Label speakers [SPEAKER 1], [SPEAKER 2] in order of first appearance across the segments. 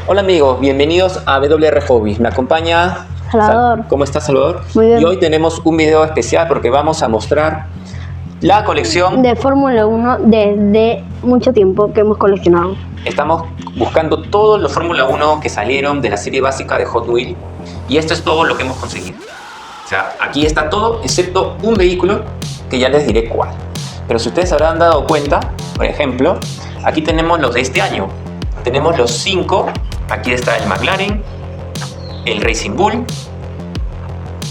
[SPEAKER 1] Hola amigos, bienvenidos a WR Hobbies. Me acompaña
[SPEAKER 2] Salvador.
[SPEAKER 1] ¿Cómo estás, Salvador?
[SPEAKER 2] Muy bien.
[SPEAKER 1] Y hoy tenemos un video especial porque vamos a mostrar la colección.
[SPEAKER 2] De Fórmula 1 desde mucho tiempo que hemos coleccionado.
[SPEAKER 1] Estamos buscando todos los Fórmula 1 que salieron de la serie básica de Hot Wheels y esto es todo lo que hemos conseguido. O sea, aquí está todo excepto un vehículo que ya les diré cuál. Pero si ustedes habrán dado cuenta, por ejemplo, aquí tenemos los de este año. Tenemos los 5. Aquí está el McLaren, el Racing Bull,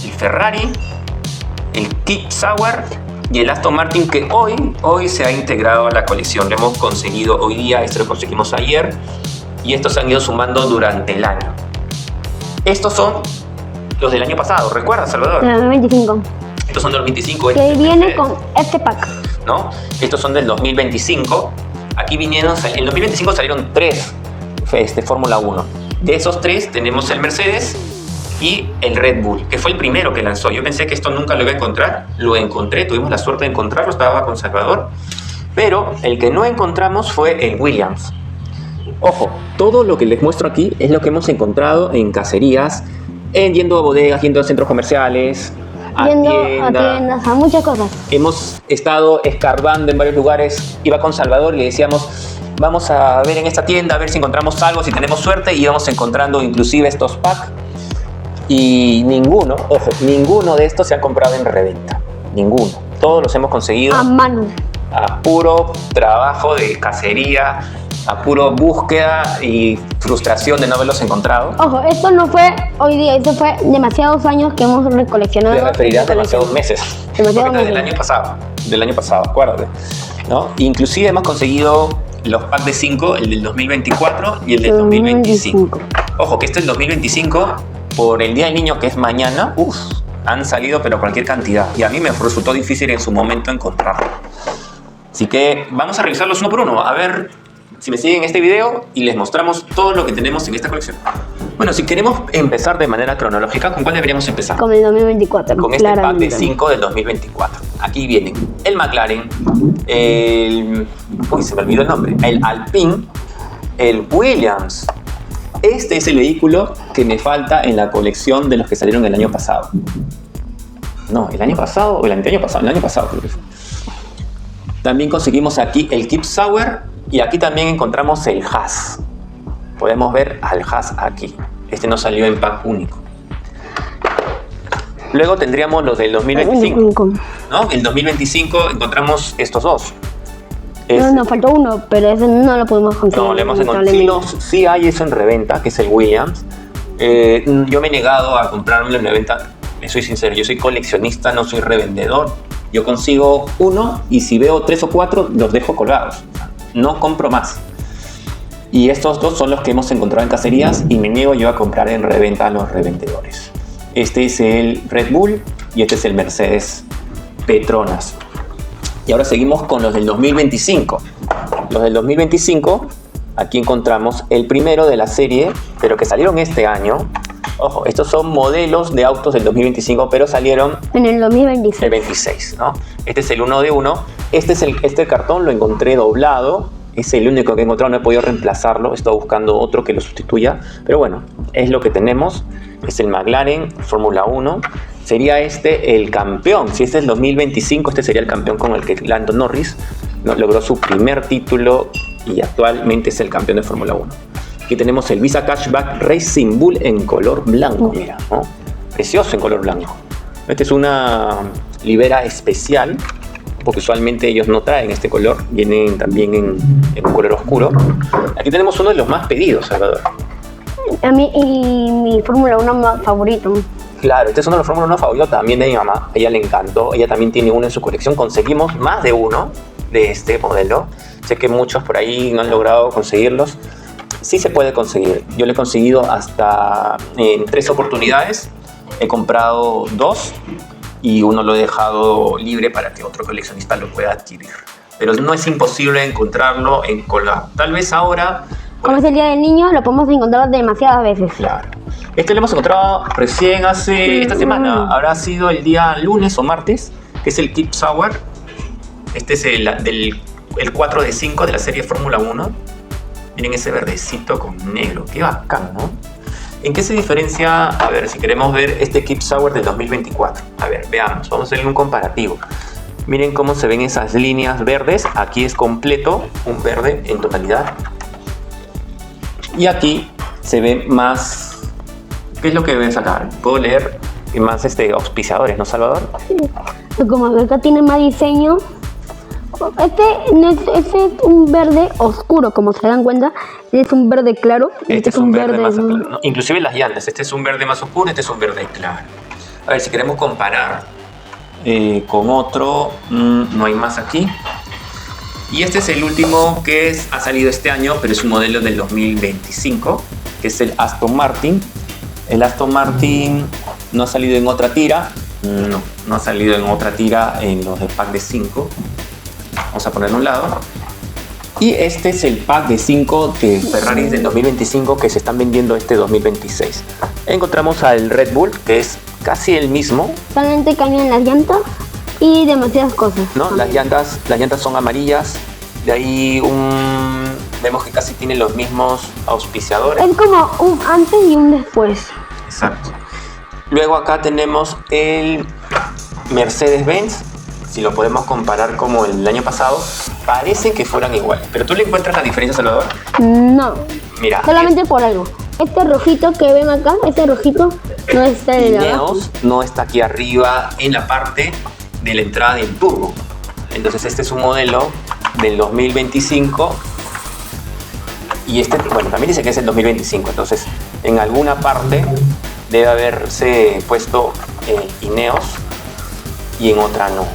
[SPEAKER 1] el Ferrari, el Kip Sauer y el Aston Martin, que hoy se ha integrado a la colección. Lo hemos conseguido hoy día, este lo conseguimos ayer y estos se han ido sumando durante el año. Estos son los del año pasado, ¿recuerdas, Salvador?
[SPEAKER 2] De 2025.
[SPEAKER 1] Estos son del 2025.
[SPEAKER 2] Que viene con este pack.
[SPEAKER 1] ¿No? Estos son del 2025. Aquí vinieron, en 2025 salieron 3 Fórmula 1. De esos 3 tenemos el Mercedes y el Red Bull, que fue el primero que lanzó. Yo pensé que esto nunca lo iba a encontrar. Lo encontré, tuvimos la suerte de encontrarlo, estaba con Salvador. Pero el que no encontramos fue el Williams. Ojo, todo lo que les muestro aquí es lo que hemos encontrado en cacerías, yendo a bodegas, yendo a centros comerciales,
[SPEAKER 2] Yendo a tiendas, a muchas cosas.
[SPEAKER 1] Hemos estado escarbando en varios lugares. Iba con Salvador y le decíamos, vamos a ver en esta tienda, a ver si encontramos algo, si tenemos suerte. Y íbamos encontrando inclusive estos packs. Y ninguno de estos se ha comprado en reventa. Ninguno. Todos los hemos conseguido
[SPEAKER 2] A mano.
[SPEAKER 1] a puro trabajo de cacería, a puro búsqueda y frustración de no haberlos encontrado.
[SPEAKER 2] Ojo, esto no fue hoy día, esto fue demasiados años que hemos recoleccionado.
[SPEAKER 1] Te referirás demasiados meses.
[SPEAKER 2] Demasiados meses.
[SPEAKER 1] Del año pasado, acuérdate, ¿no? Inclusive hemos conseguido los packs de 5, el del 2024 y el del 2025. Ojo, que este es el 2025, por el Día del Niño, que es mañana, han salido pero cualquier cantidad. Y a mí me resultó difícil en su momento encontrarlo. Así que vamos a revisarlos uno por uno, a ver si me siguen este video y les mostramos todo lo que tenemos en esta colección. Bueno, si queremos empezar de manera cronológica, ¿con cuál deberíamos empezar?
[SPEAKER 2] Con el 2024.
[SPEAKER 1] Con este pack de 5 del 2024. Aquí vienen el McLaren, se me olvidó el nombre, el Alpine, el Williams. Este es el vehículo que me falta en la colección de los que salieron el año pasado. No, el año pasado o el anteaño pasado, el año pasado creo que fue. También conseguimos aquí el Kip Sauer. Y aquí también encontramos el Haas. Podemos ver al Haas aquí. Este no salió en pack único. Luego tendríamos los del 2025. ¿No? En 2025 encontramos estos dos.
[SPEAKER 2] No, nos faltó uno, pero ese no lo pudimos conseguir.
[SPEAKER 1] No, lo hemos encontrado. Sí hay eso en reventa, que es el Williams. Yo me he negado a comprarlo en reventa. Soy sincero, yo soy coleccionista, no soy revendedor. Yo consigo uno y si veo 3 o 4 los dejo colgados. No compro más. Y estos dos son los que hemos encontrado en cacerías y me niego yo a comprar en reventa a los revendedores. Este es el Red Bull y este es el Mercedes Petronas. Y ahora seguimos con los del 2025. Los del 2025, aquí encontramos el primero de la serie, pero que salieron este año. Ojo, estos son modelos de autos del 2025, pero salieron
[SPEAKER 2] en el 2026.
[SPEAKER 1] El 26, ¿no? Este es el 1 de 1. Este cartón lo encontré doblado. Es el único que he encontrado, no he podido reemplazarlo. He estado buscando otro que lo sustituya. Pero bueno, es lo que tenemos. Es el McLaren Fórmula 1. Sería este el campeón. Si este es el 2025, este sería el campeón con el que Lando Norris logró su primer título y actualmente es el campeón de Fórmula 1. Aquí tenemos el Visa Cashback Racing Bull en color blanco, mira, ¿no? Precioso en color blanco. Esta es una libera especial, porque usualmente ellos no traen este color, vienen también en un color oscuro. Aquí tenemos uno de los más pedidos, Salvador.
[SPEAKER 2] A mí y mi Fórmula 1 favorito.
[SPEAKER 1] Claro, este es uno de los Fórmula 1 favoritos también de mi mamá. A ella le encantó, ella también tiene uno en su colección. Conseguimos más de uno de este modelo. Sé que muchos por ahí no han logrado conseguirlos. Sí se puede conseguir. Yo lo he conseguido hasta en 3 oportunidades. He comprado 2 y uno lo he dejado libre para que otro coleccionista lo pueda adquirir. Pero no es imposible encontrarlo en colgado. Tal vez ahora...
[SPEAKER 2] Como es el Día del Niño, lo podemos encontrar demasiadas veces.
[SPEAKER 1] Claro. Este lo hemos encontrado recién esta semana. Habrá sido el día lunes o martes, que es el Kip Sauer. Este es el 4 de 5 de la serie Fórmula 1. Miren ese verdecito con negro. Qué bacán, ¿no? ¿En qué se diferencia? A ver, si queremos ver este Keep Sour del 2024. A ver, veamos. Vamos a hacerle un comparativo. Miren cómo se ven esas líneas verdes. Aquí es completo, un verde en totalidad. Y aquí se ve más... ¿Qué es lo que ves acá? Puedo leer más auspiciadores, ¿no, Salvador?
[SPEAKER 2] Sí. Como acá tiene más diseño. Este es un verde oscuro, como se dan cuenta. Este es un verde claro.
[SPEAKER 1] Este es un verde más claro, ¿no? Inclusive las llantas. Este es un verde más oscuro, este es un verde claro. A ver, si queremos comparar con otro, no hay más aquí. Y este es el último que ha salido este año, pero es un modelo del 2025, que es el Aston Martin. El Aston Martin no ha salido en otra tira. No ha salido en otra tira en los de pack de 5. Vamos a ponerlo a un lado. Y este es el pack de 5 de Ferrari del 2025 que se están vendiendo este 2026. Encontramos al Red Bull, que es casi el mismo.
[SPEAKER 2] Solamente cambian las llantas y demasiadas cosas.
[SPEAKER 1] ¿No? Las llantas son amarillas. De ahí vemos que casi tienen los mismos auspiciadores.
[SPEAKER 2] Es como un antes y un después.
[SPEAKER 1] Exacto. Luego acá tenemos el Mercedes-Benz. Si lo podemos comparar como el año pasado, parecen que fueran iguales. ¿Pero tú le encuentras la diferencia, Salvador?
[SPEAKER 2] No.
[SPEAKER 1] Mira.
[SPEAKER 2] Solamente por algo. Este rojito que ven acá, este rojito no está en el
[SPEAKER 1] Ineos no está aquí arriba en la parte de la entrada del turbo. Entonces este es un modelo del 2025. Y este, bueno, también dice que es el 2025. Entonces en alguna parte debe haberse puesto Ineos y en otra no.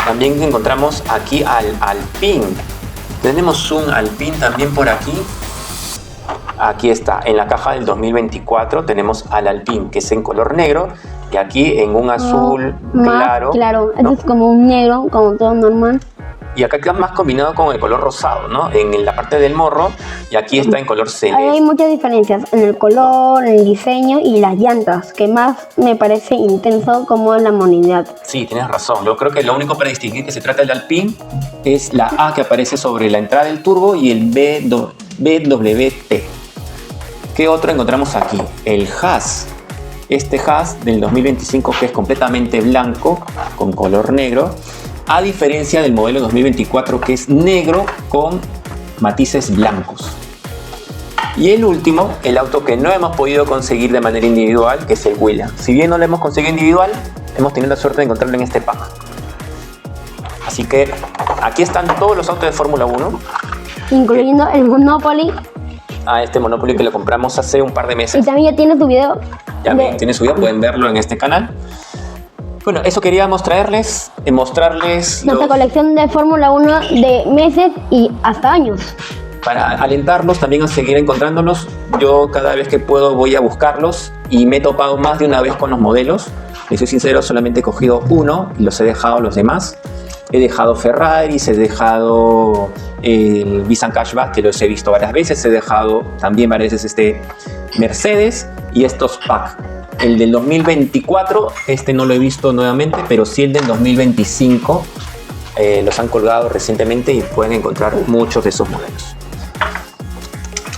[SPEAKER 1] También encontramos aquí al Alpine. Tenemos un Alpine también por aquí. Aquí está, en la caja del 2024 tenemos al Alpine, que es en color negro, y aquí en un azul claro.
[SPEAKER 2] Claro,
[SPEAKER 1] ¿no?
[SPEAKER 2] este es como un negro, como todo normal.
[SPEAKER 1] Y acá queda más combinado con el color rosado, ¿no? En la parte del morro, y aquí está en color celeste.
[SPEAKER 2] Hay muchas diferencias en el color, en el diseño y las llantas, que más me parece intenso como en la modernidad.
[SPEAKER 1] Sí, tienes razón. Yo creo que lo único para distinguir que se trata del Alpine es la A que aparece sobre la entrada del turbo y el BWT. ¿Qué otro encontramos aquí? El Haas. Este Haas del 2025 que es completamente blanco con color negro, a diferencia del modelo 2024 que es negro con matices blancos. Y el último, el auto que no hemos podido conseguir de manera individual, que es el Williams. Si bien no lo hemos conseguido individual, hemos tenido la suerte de encontrarlo en este pack. Así que aquí están todos los autos de Fórmula 1.
[SPEAKER 2] Incluyendo el Monopoly.
[SPEAKER 1] Este Monopoly que lo compramos hace un par de meses.
[SPEAKER 2] Y también ya tiene su video.
[SPEAKER 1] Ya tiene su video, pueden verlo en este canal. Bueno, eso queríamos mostrarles
[SPEAKER 2] Nuestra colección de Fórmula 1 de meses y hasta años.
[SPEAKER 1] Para alentarlos también a seguir encontrándolos. Yo cada vez que puedo voy a buscarlos y me he topado más de una vez con los modelos. Les soy sincero, solamente he cogido uno y los he dejado los demás. He dejado Ferraris, he dejado el Nissan Cashback, que los he visto varias veces. He dejado también varias veces Mercedes y estos pack. El del 2024, no lo he visto nuevamente, pero sí el del 2025. Los han colgado recientemente y pueden encontrar muchos de esos modelos.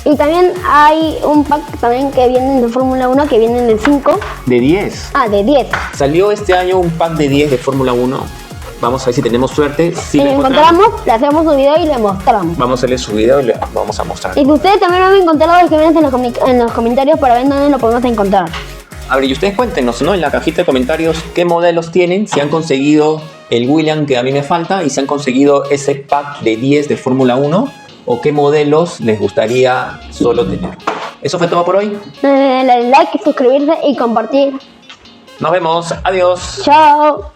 [SPEAKER 2] Y también hay un pack también que vienen de Fórmula 1, que vienen de 5.
[SPEAKER 1] De 10.
[SPEAKER 2] De 10.
[SPEAKER 1] Salió este año un pack de 10 de Fórmula 1. Vamos a ver si tenemos suerte. Si
[SPEAKER 2] lo encontramos, le hacemos un video y le mostramos.
[SPEAKER 1] Vamos a hacerle su video y le vamos a mostrar.
[SPEAKER 2] Y si ustedes también lo han encontrado, escriben en los comentarios para ver dónde lo podemos encontrar.
[SPEAKER 1] A ver, y ustedes cuéntenos, ¿no? En la cajita de comentarios qué modelos tienen, si han conseguido el Williams que a mí me falta y si han conseguido ese pack de 10 de Fórmula 1 o qué modelos les gustaría solo tener. Eso fue todo por hoy.
[SPEAKER 2] Denle like, suscribirse y compartir.
[SPEAKER 1] Nos vemos. Adiós.
[SPEAKER 2] Chao.